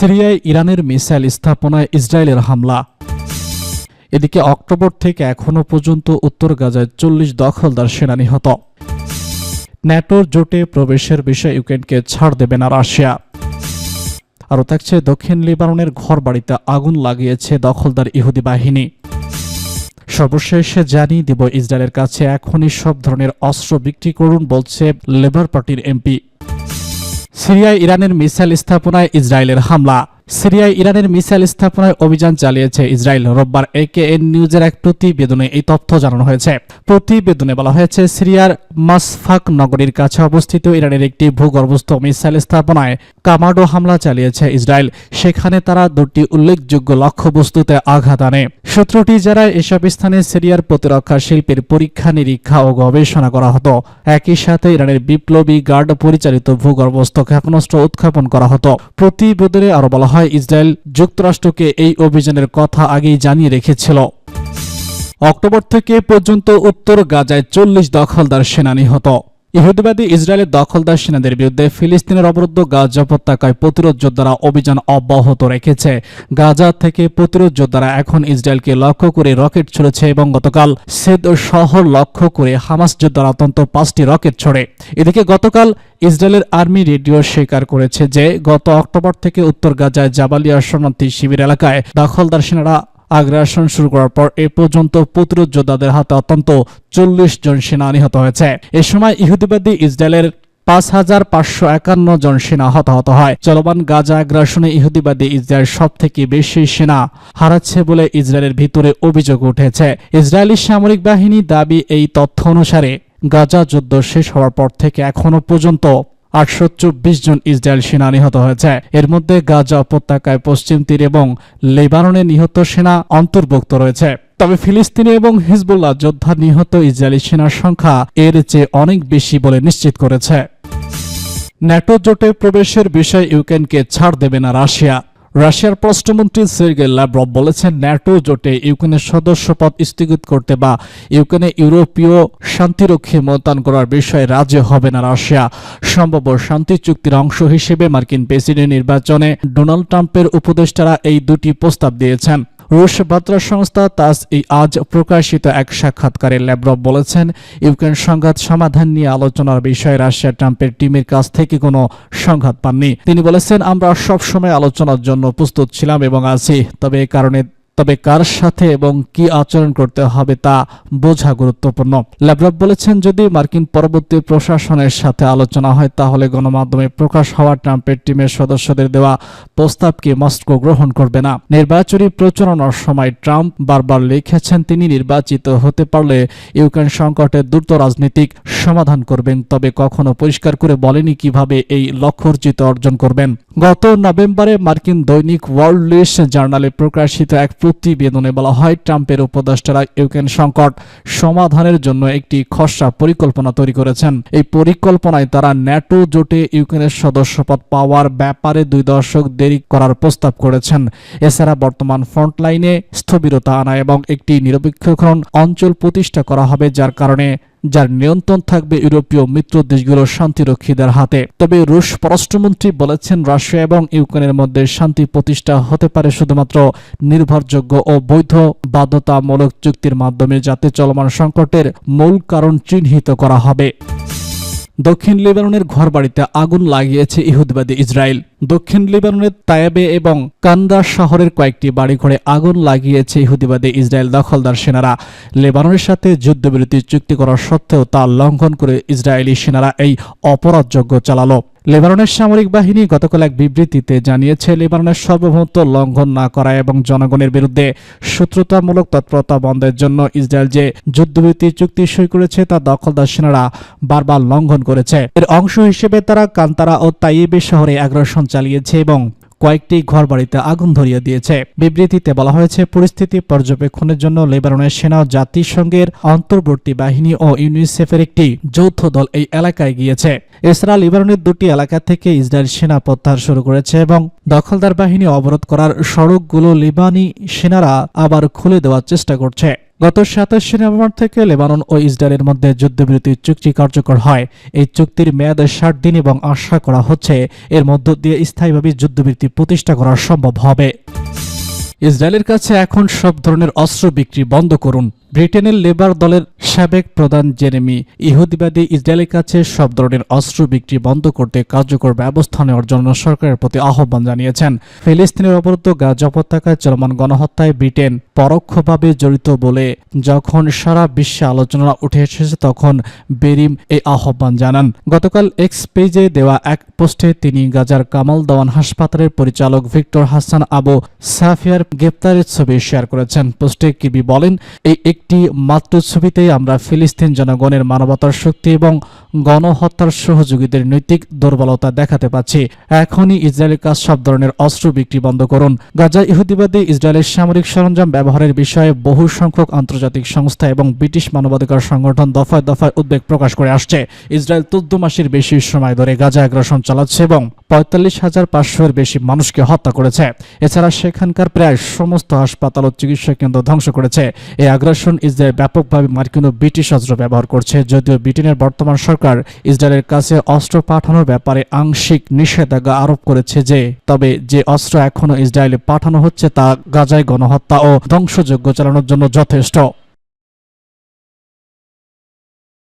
সিরিয়ায় ইরানের মিসাইল স্থাপনায় ইসরায়েলের হামলা। এদিকে অক্টোবর থেকে এখনও পর্যন্ত উত্তর গাজায় 40 দখলদার সেনা নিহত। ন্যাটোর জোটে প্রবেশের বিষয়ে ইউক্রেনকে ছাড় দেবে না রাশিয়া। আরও থাকছে দক্ষিণ লিবাননের ঘরবাড়িতে আগুন লাগিয়েছে দখলদার ইহুদি বাহিনী। সর্বশেষে জানিয়ে দিব ইসরায়েলের কাছে এখনই সব ধরনের অস্ত্র বিক্রি করুন বলছে লেবার পার্টির এমপি। সিরিয়ায় ইরানের মিসাইল স্থাপনায় ইসরায়েলের হামলা। সিরিয়ায় ইরানের মিসাইল স্থাপনায় অভিযান চালিয়েছে ইসরায়েল। রোববার একেএন নিউজের এক প্রতিবেদনে এই তথ্য জানানো হয়েছে। প্রতিবেদনে বলা হয়েছে, সিরিয়ার মাসফাক নগরীর কাছে অবস্থিত ইরানের একটি ভূগর্ভস্থ মিসাইল স্থাপনায় কামাডো হামলা চালিয়েছে ইসরায়েল। সেখানে তারা দুটি উল্লেখযোগ্য লক্ষ্যবস্তুতে আঘাত আনে। সূত্রটি যারা এসব স্থানে সিরিয়ার প্রতিরক্ষা শিল্পের পরীক্ষা নিরীক্ষা ও গবেষণা করা হতো। একই সাথে ইরানের বিপ্লবী গার্ড পরিচালিত ভূগর্ভস্থ ক্ষেপণাস্ত্র উৎক্ষেপণ করা হতো। প্রতিবেদনে আরো বলা হয়, ইসরায়েল যুক্তরাষ্ট্রকে এই অভিযানের কথা আগেই জানিয়ে রেখেছিল। অক্টোবর থেকে পর্যন্ত উত্তর গাজায় 40 দখলদার সেনা নিহত। ইহুদিবাদী ইসরায়েলের দখলদার সেনাদের বিরুদ্ধে ফিলিস্তিনের অবরুদ্ধ গাজা উপত্যকায় প্রতিরোধ যোদ্ধারা অভিযান অব্যাহত রেখেছে। গাজা থেকে প্রতিরোধ যোদ্ধারা এখন ইসরায়েলকে লক্ষ্য করে রকেট ছুড়েছে এবং গতকাল সেদ শহর লক্ষ্য করে হামাস যোদ্ধারা অন্তত 5টি রকেট ছোড়ে। এদিকে গতকাল ইসরায়েলের আর্মি রেডিও স্বীকার করেছে যে গত অক্টোবর থেকে উত্তর গাজায় জাবালিয়া শরণার্থী শিবির এলাকায় দখলদার সেনারা আগ্রাসন শুরু করার পর এ পর্যন্ত প্রতিরোধ যোদ্ধাদের হাতে অন্তত 40 জন সেনা নিহত হয়েছে। এ সময় ইহুদিবাদী ইসরায়েলের 5551 জন সেনা হতাহত হয়। চলমান গাজা আগ্রাসনে ইহুদিবাদী ইসরায়েল সবথেকে বেশি সেনা হারাচ্ছে বলে ইসরায়েলের ভিতরে অভিযোগ উঠেছে। ইসরায়েলি সামরিক বাহিনী দাবি, এই তথ্য অনুসারে গাজা যুদ্ধ শেষ হওয়ার পর থেকে এখনো পর্যন্ত 824 জন ইসরায়েল সেনা নিহত হয়েছে। এর মধ্যে গাজা উপত্যকায় পশ্চিম তীর এবং লেবাননে নিহত সেনা অন্তর্ভুক্ত রয়েছে। তবে ফিলিস্তিনি এবং হিজবুল্লাহ যোদ্ধা নিহত ইসরায়েলি সেনার সংখ্যা এর চেয়ে অনেক বেশি বলে নিশ্চিত করেছে। ন্যাটো জোটে প্রবেশের বিষয়ে ইউক্রেনকে ছাড় দেবে না রাশিয়া। রাশিয়ার পররাষ্ট্রমন্ত্রী সের্গেই লাভরভ বলেছেন, ন্যাটো জোটে ইউক্রেনের সদস্যপদ স্থগিত করতে বা ইউক্রেনে ইউরোপীয় শান্তিরক্ষী মোতায়েন করার বিষয়ে রাজি হবে না রাশিয়া। সম্ভাব্য শান্তি চুক্তির অংশ হিসেবে মার্কিন প্রেসিডেন্ট নির্বাচনে ডোনাল্ড ট্রাম্পের উপদেষ্টারা এই দুটি প্রস্তাব দিয়েছেন। রুশ বার্তা সংস্থা তাস আজ প্রকাশিত এক সাক্ষাৎকারে লাভরভ বলেছেন, ইউক্রেন সংঘাত সমাধান নিয়ে আলোচনার বিষয়ে রাশিয়া ট্রাম্পের টিমের কাছ থেকে কোনো সংঘাত পাননি। তিনি বলেছেন, আমরা সবসময় আলোচনার জন্য প্রস্তুত ছিলাম এবং আছি, তবে কার সাথে এবং কি আচরণ করতে হবে তা বোঝা গুরুত্বপূর্ণ। লাভরভ বলেছেন, যদি মার্কিন পরবর্তী প্রশাসনের সাথে আলোচনা হয় তাহলে গণমাধ্যমে প্রকাশ হওয়া ট্রাম্পের টিমের সদস্যদের দেওয়া প্রস্তাবকে মস্কো গ্রহণ করবে না। নির্বাচনী প্রচারণার সময় ট্রাম্প বারবার লিখেছেন তিনি নির্বাচিত হতে পারলে ইউক্রেন সংকটের দ্রুত রাজনৈতিক সমাধান করবেন, তবে কখনো পরিষ্কার করে বলেনি কিভাবে এই লক্ষ্যর্জিত অর্জন করবেন। গত নভেম্বরে মার্কিন দৈনিক ওয়ার্ল্ড লিস্ট জার্নালে প্রকাশিত এক প্রতিবেদনে বলা হয়, ট্রাম্পের উপদেষ্টারা ইউক্রেন সংকট সমাধানের জন্য একটি খসড়া পরিকল্পনা তৈরি করেছেন। এই পরিকল্পনায় তারা ন্যাটো জোটে ইউক্রেনের সদস্যপদ পাওয়ার ব্যাপারে 2 দশক দেরি করার প্রস্তাব করেছেন। এছাড়া বর্তমান ফ্রন্টলাইনে স্থবিরতা আনা এবং একটি নিরপেক্ষকরণ অঞ্চল প্রতিষ্ঠা করা হবে, যার নিয়ন্ত্রণ থাকবে ইউরোপীয় মিত্র দেশগুলোর শান্তিরক্ষীদের হাতে। তবে রুশ পররাষ্ট্রমন্ত্রী বলেছেন, রাশিয়া এবং ইউক্রেনের মধ্যে শান্তি প্রতিষ্ঠা হতে পারে শুধুমাত্র নির্ভরযোগ্য ও বৈধ বাধ্যতামূলক চুক্তির মাধ্যমে, যাতে চলমান সংকটের মূল কারণ চিহ্নিত করা হবে। দক্ষিণ লেবাননের ঘরবাড়িতে আগুন লাগিয়েছে ইহুদিবাদী ইসরায়েল। দক্ষিণ লেবাননের তায়েবে এবং কান্দা শহরের কয়েকটি বাড়িঘরে আগুন লাগিয়েছে ইহুদিবাদী ইসরায়েল দখলদার সেনারা। লেবাননের সাথে যুদ্ধবিরতি চুক্তি করার সত্ত্বেও তা লঙ্ঘন করে ইসরায়েলি সেনারা এই অপরাধযজ্ঞ চালালো। লেবাননের সামরিক বাহিনী গতকাল এক বিবৃতিতে জানিয়েছে, লেবাননের সার্বভৌমত্ব লঙ্ঘন না করা এবং জনগণের বিরুদ্ধে শত্রুতামূলক তৎপরতা বন্ধের জন্য ইসরায়েল যে যুদ্ধবিরতি চুক্তি সই করেছে তা দখলদার সেনারা বারবার লঙ্ঘন করেছে। এর অংশ হিসেবে তারা কান্তারা ও তাইয়েবে শহরে আগ্রাসন চালিয়েছে এবং কয়েকটি ঘরবাড়িতে আগুন ধরিয়ে দিয়েছে। বিবৃতিতে বলা হয়েছে, পরিস্থিতি পর্যবেক্ষণের জন্য লেবাননের সেনা, জাতিসংঘের অন্তর্বর্তী বাহিনী ও ইউনিসেফের একটি যৌথ দল এই এলাকায় গিয়েছে। এছাড়া লেবাননের 2টি এলাকা থেকে ইসরায়েল সেনা প্রত্যাহার শুরু করেছে এবং দখলদার বাহিনী অবরোধ করার সড়কগুলো লেবানি সেনারা আবার খুলে দেওয়ার চেষ্টা করছে। গত 27 নভেম্বর থেকে লেবানন ও ইসরায়েলের মধ্যে যুদ্ধবিরতি চুক্তি কার্যকর হয়। এই চুক্তির মেয়াদ 60 দিন এবং আশা করা হচ্ছে এর মধ্য দিয়ে স্থায়ীভাবে যুদ্ধবিরতি প্রতিষ্ঠা করা সম্ভব হবে। ইসরায়েলের কাছে এখন সব ধরনের অস্ত্র বিক্রি বন্ধ করুন। ব্রিটেনের লেবার দলের সাবেক প্রধান জেরেমি ইহুদিবাদী ইসরায়েলের কাছে সব ধরনের অস্ত্র বিক্রি বন্ধ করতে কার্যকর ব্যবস্থা নেওয়ার জন্য সরকারের প্রতি আহ্বান জানিয়েছেন। ফিলিস্তিনের অবরুদ্ধ গাজা উপত্যকায় চলমান গণহত্যায় ব্রিটেন পরোক্ষভাবে জড়িত বলে যখন সারা বিশ্বে আলোচনা উঠে এসেছে তখন বেরিম এই আহ্বান জানান। গতকাল এক্স পেজে দেওয়া এক পোস্টে তিনি গাজার কামাল দাওয়ান হাসপাতালের পরিচালক ভিক্টর হাসান আবু সাফিয়ার গ্রেপ্তারের ছবি শেয়ার করেছেন। পোস্টে কিবি বলেন, এই একটি মাত্র ছবিতেই আমরা ফিলিস্তিন জনগণের মানবতার শক্তি এবং গণহত্যার সহযোগীদের নৈতিক দুর্বলতা দেখাতে পাচ্ছি। এখনই ইসরায়েলের কাছে সব ধরনের অস্ত্র বিক্রি বন্ধ করুন। গাজা ইহুদিবাদী ইসরায়েলের সামরিক সরঞ্জাম ব্যবহারের বিষয়ে বহু সংখ্যক আন্তর্জাতিক সংস্থা এবং ব্রিটিশ মানবাধিকার সংগঠন দফায় দফায় উদ্বেগ প্রকাশ করে আসছে। ইসরায়েল 14 মাসের বেশি সময় ধরে গাজা আগ্রাসন চালাচ্ছে এবং 45,500-এর বেশি মানুষকে হত্যা করেছে। এছাড়া সেখানকার প্রায় সমস্ত হাসপাতাল ও চিকিৎসা কেন্দ্র ধ্বংস করেছে। এই আগ্রাসন ইসরায়েল ব্যাপকভাবে মার্কিন ও ব্রিটিশ অস্ত্র ব্যবহার করছে। যদিও ব্রিটেনের বর্তমান সরকার ইসরায়েলের কাছে অস্ত্র পাঠানোর ব্যাপারে আংশিক নিষেধাজ্ঞা আরোপ করেছে, তবে যে অস্ত্র এখনো ইসরায়েলে পাঠানো হচ্ছে তা গাজায় গণহত্যা ও ধ্বংসযজ্ঞ চালানোর জন্য যথেষ্ট।